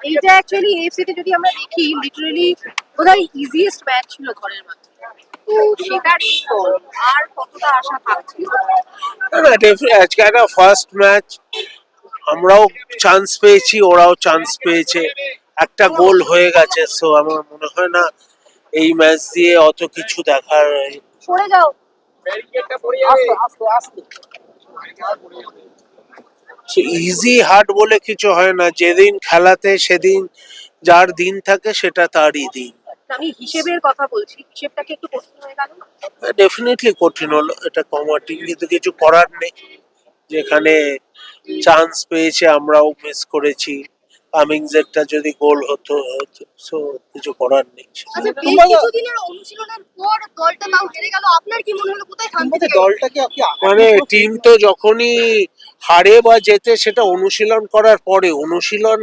এইটা actually AFC তে যদি আমরা দেখি লিটারালি বোধহয় ইজিয়েস্ট ম্যাচ ছিল ঘরের মাঠে। তো সেটারই ফল আর কতটা আশা থাকছে। না না, আজকে একটা ফার্স্ট ম্যাচ, আমরাও চান্স পেয়েছি, ওরাও চান্স পেয়েছে, একটা গোল হয়ে গেছে। সো আমার মনে হয় না এই ম্যাচ দিয়ে অত কিছু দেখার। সরে যাও। ইজি হার্ড বলে কিছু হয় না, যেদিন খেলাতে সেদিন যার দিন থাকে সেটা তারই দিন। আমি হিসেবের কথা বলছি, হিসেবটাকে একটু কঠিন হয়ে গেল। ডেফিনেটলি কঠিন হলো, এটা কমা টিম, কিন্তু কিছু করার নেই। যেখানে চান্স পেয়েছে আমরাও মিস করেছি। কামিংস একটা যদি গোল হতো, সো কিছু করার নেই। আচ্ছা, বেশ কিছুদিনের অনুশীলনের পর দলটা তাও হেরে গেল, আপনার কি মনে হলো কোথায় শান্তি পেল? দলটাকে মানে টিম তো যখনই হারে বা জেতে সেটা অনুশীলন করার পরে, অনুশীলন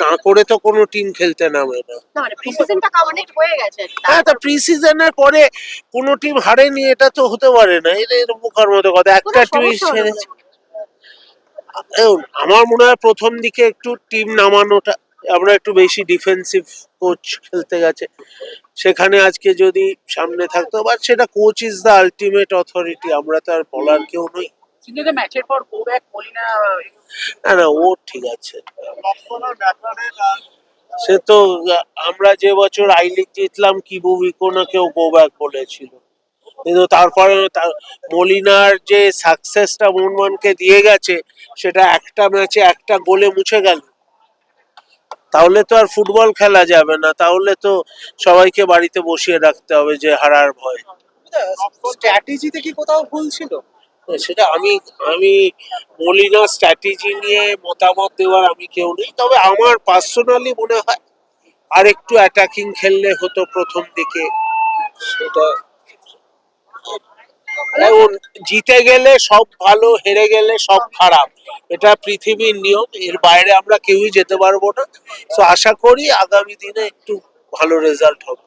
না করে তো কোনো টিম খেলতে নামে না। না মানে প্রিসিজনটা কানেক্ট হয়ে গেছে। হ্যাঁ, তা প্রি সিজনের পরে কোনো টিম হারেনি এটা তো হতে পারে না, এটা বোকার মতো কথা। একটা টিম হেরেছে। আমার মনে হয় প্রথম দিকে একটু টিম নামানোটা, আমরা একটু বেশি ডিফেন্সিভ কোচ খেলতে গেছে, সেখানে আজকে যদি সামনে থাকতো, বাট সেটা coach is the ultimate authority, আমরা তো আর বলার কেউ নই। কিন্তু ম্যাচের পর কোব্যাক মলিনা না না, ও ঠিক আছে, সে তো আমরা যে বছর আই লিগ জিতলাম কিবু বিকোনাকেও গো ব্যাক বলেছিল, কিন্তু তারপরে মলিনার যে সাকসেসটা মোহনবাগানকে দিয়ে গেছে সেটা একটা ম্যাচে একটা গোলে মুছে গেল। তাহলে তো আর ফুটবল খেলা যাবে না, তাহলে তো সবাইকে বাড়িতে বসিয়ে রাখতে হবে যে হারার ভয়। স্ট্র্যাটেজিতে কি কোথাও ভুল ছিল? সেটা আমি আমি মলিনার স্ট্র্যাটেজি নিয়ে মতামত দেওয়ার আমি কেউ নেই, তবে আমার পার্সোনালি মনে হয় আর একটু অ্যাটাকিং খেললে হতো প্রথম দিকে। সেটা এখন জিতে গেলে সব ভালো, হেরে গেলে সব খারাপ, এটা পৃথিবীর নিয়ম, এর বাইরে আমরা কেউই যেতে পারবো না। তো আশা করি আগামী দিনে একটু ভালো রেজাল্ট হবে।